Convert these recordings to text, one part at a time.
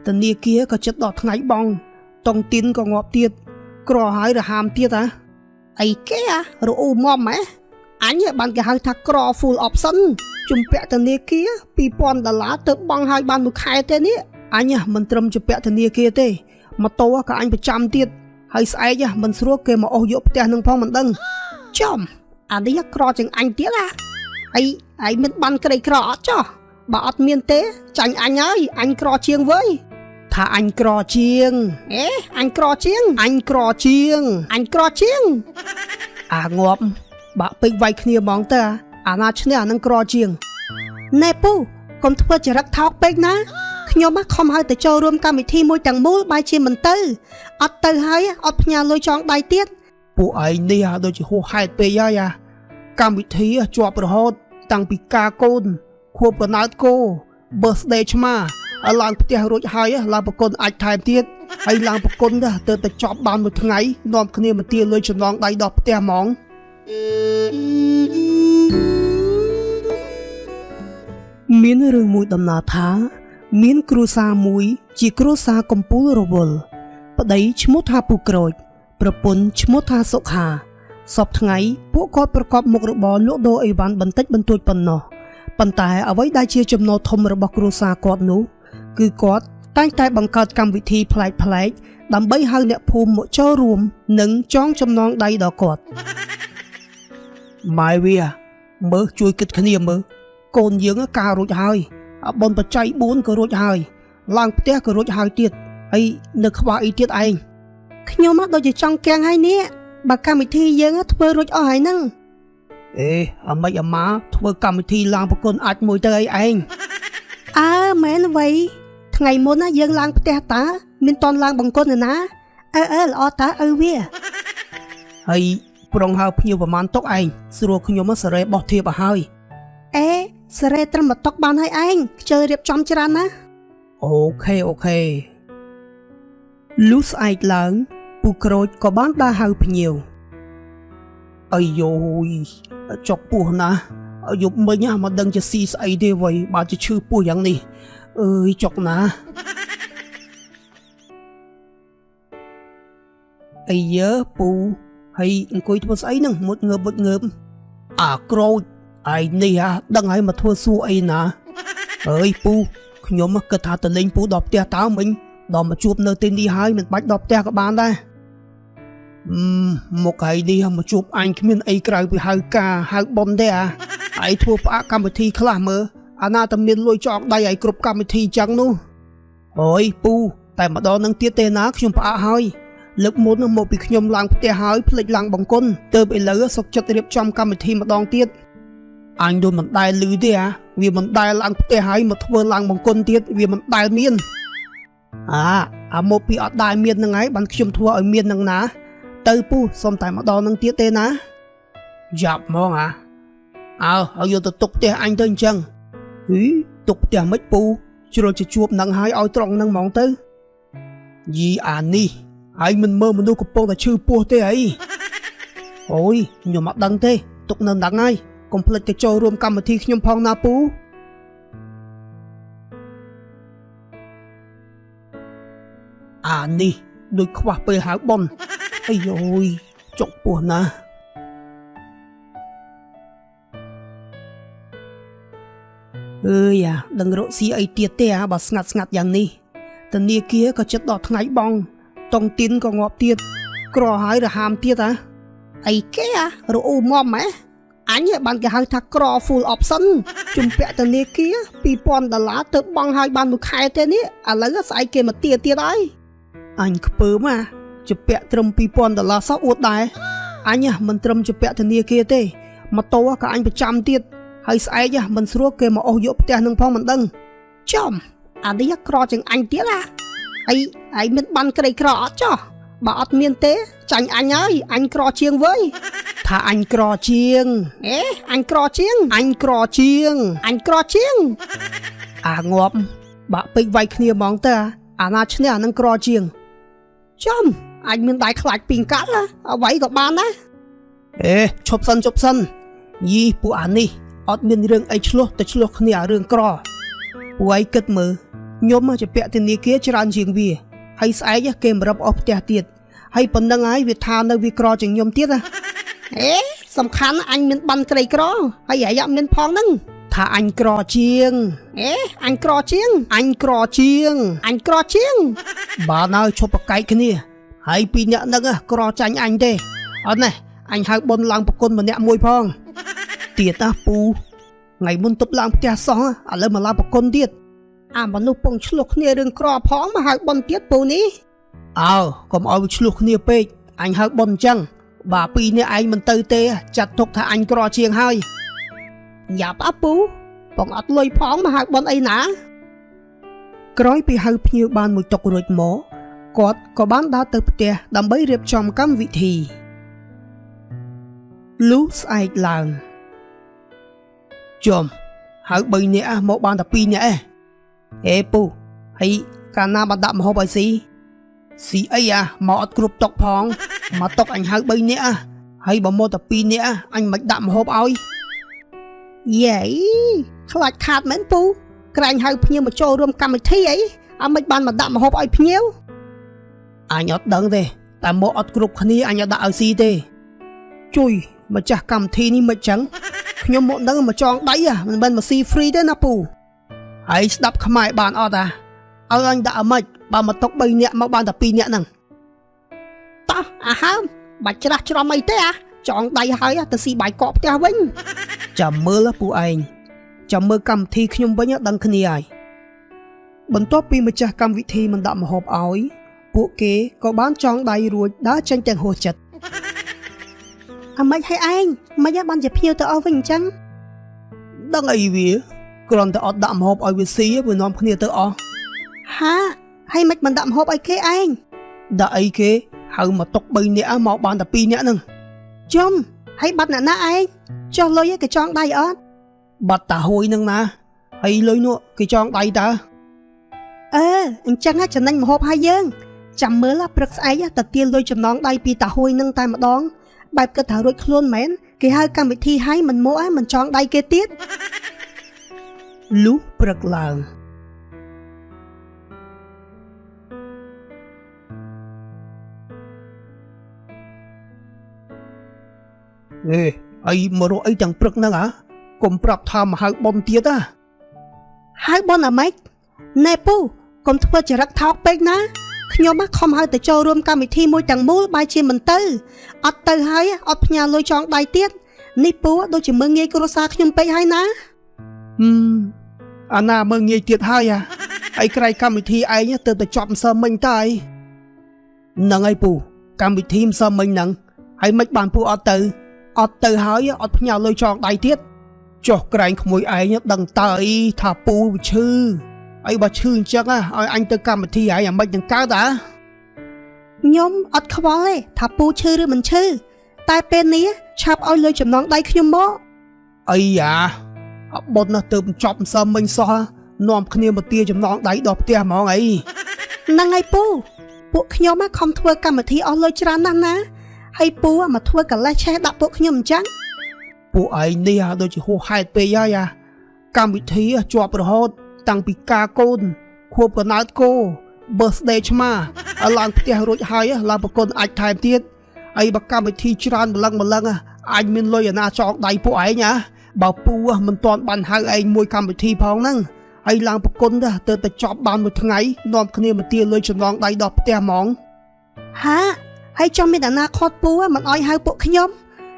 ធនាគារក៏ចិត្តដល់ថ្ងៃបងតុងទីនក៏ងាប់ទៀតក្រហើយរហាមទៀតហ៎អីគេរអ៊ូមុំហ៎អញបានគេហៅថាក្រ full option ជំពាក់ធនាគារ$2000ទៅបង់ឲ្យបានមួយខែទេនេះអញមិនត្រឹមជំពាក់ធនាគារទេម៉ូតូក៏អញប្រចាំទៀតហើយស្អែកមិនស្រួលគេមកអូសយកផ្ទះនឹងផងមិនដឹងចំអានេះក្រជាងអញទៀតអីមានបានក្រីក្រអត់ចោះបើអត់មានទេចាញ់អញហើយអញក្រជាងវើយថាអញក្រជាងអញក្រជាងអាងាប់បាក់ពេកវាយគ្នាហ្មងទៅអាណាឈ្នះអានឹងក្រជាងណែពូកុំធ្វើចរិតថោកពេកណាខ្ញុំខំឲ្យទៅចូលរួមកម្មវិធីមួយទាំងមូលបែរជាមិនទៅអត់ទៅហើយអត់ផ្ញើលុយចងដៃទៀតពួកឯងនេះដូចជាហួសហេតុពេកហើយកម្មវិធីជាប់រហូតតាំងពីការកូនខួបកំណើតគោ birthday ឆ្មាឡើងផ្ទះរួចហើយឡើងប្រគុណអាចថែមទៀតហើយឡើងប្រគុណទៅតែចប់បានមួយថ្ងៃនាំគ្នាមកទាលុយចំណងដៃដល់ផ្ទះហ្មងមានរឿងមួយដំណើរថាមានគ្រួសារមួយជាគ្រួសារកំពូលរវល់ប្តីឈ្មោះថាពូក្រូចប្រពន្ធឈ្មោះថាសុខាសពថ្ងៃពួកគាត់ប្រកបមុខរបរលក់ដូរអីវ៉ាន់បន្តិចបន្តួចប៉ុណ្ណោះប៉ុន្តែអ្វីដែលជាចំណូលធំរបស់គ្រួសារគាត់នោះគឺគាត់តែងតែបង្កើតកម្មវិធីប្លែកៗដើម្បីហៅអ្នកភូមិមកចូលរួមនិងចងចំណងដៃដល់គាត់ម៉ែវាមើលជួយគិតគ្នាមើលកូនយើងការរួចហើយបុណ្យបច្ច័យ4ក៏រួចហើយឡើងផ្ទះក៏រួចហើយទៀតហើយនៅខ្វះអីទៀតឯងខ្ញុំដូចជាចង់កៀងហើយនេះបើកម្មវិធីយើងធ្វើរួចអស់ហើយហ្នឹងអាម៉េចអាម៉ាធ្វើកម្មវិធីឡើងប្រគុណអាចមួយទៅអីឯងមែនអ្វីថ្ងៃមុនយើងឡើងផ្ទះតាមានតន់ឡើងបង្គន់ណាល្អតាវាហើយប្រុងហៅភ្ញៀវប្រមាណតុកឯងស្រួលខ្ញុំសរេបោះធៀបឲ្យហើយសរេត្រឹមតុកបានហើយឯងខ្ជិលរៀបចំច្រើនណាអូខេលុះស្អែកឡើងពូក្រូចក៏បានដើរហៅភ្ញៀវអាយ៉ូយចុកពោះណាយប់មិញមកដឹងជាស៊ីស្អីទេវ៉ៃបើជាឈឺពោះយ៉ាងនេះអើយចុកណាអាយើពូហើយអង្គុយធ្វើស្អីហ្នឹងមុតងើបអាក្រូចឯនេះដឹងហើយមកធ្វើសួរអីណាអើយពូខ្ញុំគិតថាទៅលេងពូដល់ផ្ទះតើមិញដល់មកជួបនៅទីនេះហើយមិនបាច់ដល់ផ្ទះក៏បានដែរមកហើយនេះមកជួបអញគ្មានអីក្រៅពីហៅការហៅប៉ុនទេឯងធ្វើផ្អាកកម្មវិធីខ្លះមើលអាណាតែមានលុយចងដៃឲ្យគ្រប់កម្មវិធីចឹងនោះអូយពូតែម្ដងនឹងទៀតទេណាខ្ញុំផ្អាកហើយលើកមុនមកពីខ្ញុំឡើងផ្ទះហើយភ្លេចឡើងបង្គន់ទើបឥឡូវសុកចិត្តរៀបចំកម្មវិធីម្ដងទៀតអញដូចមិនដែលឮទេវាមិនដែលឡើងផ្ទះហើយមកធ្វើឡើងបង្គន់ទៀតវាមិនដែលមានមកពីអត់ដែលមានហ្នឹងហើយបានខ្ញុំធ្វើឲ្យមានហ្នឹងណាទៅពូសុំតែម្ដងនឹងទៀតទេណាយ៉ាប់ហ្មងឲ្យយកទៅទុកផ្ទះអញទៅអញ្ចឹងទុកផ្ទះមិនពូជ្រុលជាជួបនឹងហើយឲ្យត្រង់នឹងហ្មងទៅយីអានេះហើយមិនមើលមនុស្សកំពុងតែឈឺពោះទេអីអូយខ្ញុំអត់ដឹងទេទុកនៅហ្នឹងហើយកុំភ្លេចទៅចូលរួមកម្មវិធីខ្ញុំផងណាពូអានេះដូចខ្វះពេលហៅប៉ុនអីយ៉ូយចុកពោះណាអើយដឹងរកស៊ីអីទៀតទេបើស្ងាត់យ៉ាងនេះធនាគារក៏ចិត្តដល់ថ្ងៃបងតុងទីនក៏ងាប់ទៀតក្រហើយរហាមទៀតអីគេរអ៊ូមុំអញបានគេហៅថាក្រ full option ជំពាក់ធនាគារ$2000ទៅបង់ឲ្យបានមួយខែទេនេះឥឡូវស្អែកគេមកទៀតហើយអញខ្ពើមជំពាក់ត្រឹម$2000សោះអួតដែរអញមិនត្រឹមជំពាក់ធនាគារទេម៉ូតូក៏អញប្រចាំទៀតហើយស្អែកមិនស្រួលគេមកអូសយកផ្ទះនឹងផងមិនដឹងចំអានេះក្រជាងអញទៀតឯងមានបានក្រីក្រអត់ចោះបើអត់មានទេចាញ់អញហើយអញក្រជាងវើយថាអញក្រជាងអញក្រជាងអាងាប់បាក់ពេកវាយគ្នាហ្មងទៅអាណាឈ្នះអានឹងក្រជាងចំអញមានដៃខ្លាចពីងកាត់អ្វីក៏បានដែរឈប់សិនយីពួកអានេះអត់មានរឿងអីឆ្លោះគ្នារឿងក្រពួកឯងគិតមើល ខ្ញុំจะពាក់ធនាគារច្រើនជាងវាហើយស្អែកគេមករឹបអស់ផ្ទះទៀតហើយប៉ុណ្្នឹងហើយវាថានៅវាក្រជាងខ្ញុំទៀតសំខាន់អញមានបានក្រីក្រហើយអាយមានផងហ្នឹងថាអញក្រជាងអញក្រជាងបានហើយឈប់ប្រកែកគ្នាហើយពីរអ្នកហ្នឹងក្រចាញ់អញទេអត់ណាអញហៅបុនឡើងប្រគុណម្នាក់មួយផងទៀតពូថ្ងៃមុនទប់ឡើងផ្ទះសោះឥឡូវមកឡើងប្រគុណទៀតអាមនុស្សពងឆ្លោះគ្នារឿងក្រផងមកហៅបុនទៀតពូនេះកុំឲ្យវាឆ្លោះគ្នាពេកអញហៅបុនអញ្ចឹងបើពីរនាក់ឯងមិនទៅទេចាត់ទុកថាអញក្រជាងហើយយ៉ាប់ពូបងអត់លុយផងមកហៅបុនអីណាក្រោយពីហៅភ្ញៀវបានមួយតុករួចមកគាត់ក៏បានដើរទៅផ្ទះដើម្បីរៀបចំកម្មវិធីលុះស្អែកឡើងចំហៅ3នាក់មកបានតែ2នាក់ពូហើយកាលណាបានដាក់ម្ហូបឲ្យស៊ីអីមកអត់គ្រប់តុកផងមកតុកអញហៅ3នាក់ហើយបើមកតែ2នាក់អញមិនដាក់ម្ហូបឲ្យយេខ្លាចខាតមែនពូក្រែងហៅភ្ញៀវមកចូលរួមកម្មវិធីអីមិនបានមកដាក់ម្ហូបឲ្យភ្ញៀវអញអត់ដឹងទេតែមកអត់គ្រប់គ្នាអញអត់ដាក់ឲ្យស៊ីទេជួយម្ចាស់កម្មវិធីនេះមិនចឹងខ្ញុំមកដឹងមកចងដៃមិនមែនមកស៊ី free ទេណាពូហើយស្ដាប់ខ្មែរបានអត់ឲ្យអញដាក់ឲ្យម៉េចបើមកតុក3នាក់មកបានតែ2នាក់ហ្នឹងតោះហើមបាច់ច្រាស់ច្រំអីទេចងដៃហើយទៅស៊ីបាយកកផ្ទះវិញចាំមើលពូឯងចាំមើលកម្មវិធីខ្ញុំវិញដឹងគ្នាហើយបន្ទាប់ពីម្ចាស់កម្មវិធីមិនដាក់ម្ហូបឲ្យពួកគេក៏បានចងដៃរួចដើរចេញទាំងហួសចិត្តមិនឲ្យឯងមិនបានជាភ្ញៀវទៅអស់វិញអញ្ចឹងដឹងអីវាគ្រាន់តែអត់ដាក់ម្ហូបឲ្យវាស៊ីវានាំគ្នាទៅអស់ហើយមិនដាក់ម្ហូបឲ្យគេឯងដាក់អីគេហៅមកតុក3នាក់មកបានតែ2នាក់ហ្នឹងចំហើយបាត់អ្នកណាឯងចុះលុយគេចងដៃអត់បាត់តាហួយហ្នឹងណាហើយលុយនោះគេចងដៃតើអញ្ចឹងចំណេញម្ហូបឲ្យយើងចាំមើលព្រឹកស្អែកទៅទាលលុយចំណងដៃពីតាហួយហ្នឹងតែម្ដងបែបគិតថារួចខ្លួនមែនគេហៅកម្មវិធីឲ្យមិនមកមិនចងដៃគេទៀតលុះព្រឹកឡើងអីមករកអីទាំងព្រឹកហ្នឹងកុំប្រាប់ថាមកហៅបុនទៀតហៅបុនម៉េចណែពូកុំធ្វើចរិតថោកពេកណាខ្ញុំខំហៅទៅចូលរួមកម្មវិធីមួយទាំងមូលបែរជាមិនទៅអត់ទៅហើយអត់ផ្ញើលុយចងដៃទៀតនេះពូដូចជាមើងងាយគ្រួសារខ្ញុំពេកហើយណាអាណាមើងងាយទៀតហើយអីក្រៃកម្មវិធីឯងទៅចប់ម្សិលមិញតើហ្នឹងហើយពូកម្មវិធីម្សិលមិញហ្នឹងហើយមិនបានពូអត់ទៅហើយអត់ផ្ញើលុយចងដៃទៀតចុះក្រែងក្មួយឯងដឹងតើអីថាពូវាឈឺអីបើឈឺអញ្ចឹងឲ្យអញទៅកម្មវិធីហើយអាមិននឹងកើតខ្ញុំអត់ខ្វល់ទេថាពូឈឺឬមិនឈឺតែពេលនេះឆាប់ឲ្យលុយចំណងដៃខ្ញុំមកអីបុនទៅចប់ម្សិលមិញសោះនាំគ្នាមកទាចំណងដៃដល់ផ្ទះហ្មងអីហ្នឹងហើយពូពួកខ្ញុំខំធ្វើកម្មវិធីអស់លុយច្រើនណាស់ណាហើយពូមកធ្វើកលេសឆេះដាក់ពួកខ្ញុំអញ្ចឹងពួកឯងនេះដូចជាហួសហេតុពេកហើយកម្មវិធីជាប់រហូតតាំងពីការកូនខួបកំណើតគោ birthday ឆ្មាឡើងផ្ទះរួចហើយឡើងប្រគុណអាចថែមទៀតអីបើកម្មវិធីច្រើនម្លឹងអញមានលុយអាណាចងដៃពួកឯងបើពូមិនទាន់បានហៅឯងមួយកម្មវិធីផងហ្នឹងហើយឡើងប្រគុណទៅចប់បានមួយថ្ងៃនាំគ្នាមកទាលុយចំណងដៃដល់ផ្ទះហ្មងហើយចង់មានអាណាខត់ពូមិនអោយហៅពួកខ្ញុំ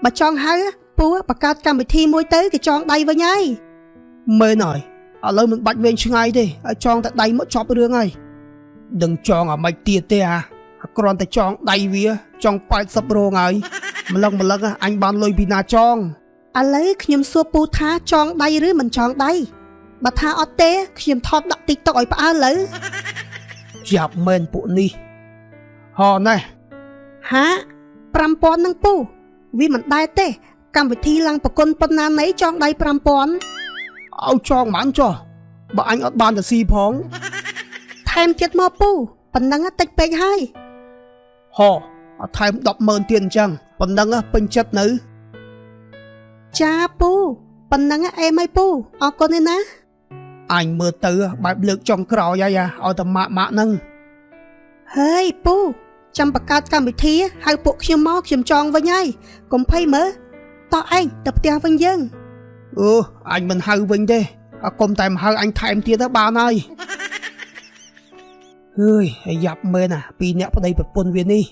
បើចង់ហៅពូបង្កើតកម្មវិធីមួយទៅគេចងដៃវិញហើយមើលហើយឥឡូវមិនបាច់វែងឆ្ងាយទេឲ្យចងតែដៃមកចប់រឿងហើយដឹងចងអាម៉េចទៀតទេគ្រាន់តែចងដៃវាចង់80រងហើយម្លឹងអញបានលុយពីណាចងឥឡូវខ្ញុំសួរពូថាចងដៃឬមិនចងដៃបើថាអត់ទេខ្ញុំថតដាក់ TikTok ឲ្យផ្អើលលើចាប់មែនពួកនេះហ៎ណែ5000នឹងពូវាមិនដែរទេកម្មវិធីឡើងប្រគុណប៉ុណ្ណាណីចងដៃ5000ឲ្យចងបានចុះបើអញអត់បានទៅស៊ីផងថែមទៀតមកពូប៉ុណ្ណឹងតិចពេកហើយអត់ថែម 100000 ទៀតអញ្ចឹងប៉ុណ្ណឹងពេញចិត្តនៅចាពូប៉ុណ្ណឹងអេមឲ្យពូអរគុណណា អញមើលទៅបែបលើកចុងក្រោយហើយឲ្យតែម៉ាក់ហ្នឹងហើយពូចាំបង្កើតកម្មវិធីហៅពួកខ្ញុំមកខ្ញុំចង់វិញហើយកុំភ័យមើលតោះឯងទៅផ្ទះវិញយើងអញមិនហៅវិញទេកុំតែមកហៅអញថែមទៀតទៅបានហើយយ៉ាប់មែនពីអ្នកប្តីប្រពន្ធវានេះ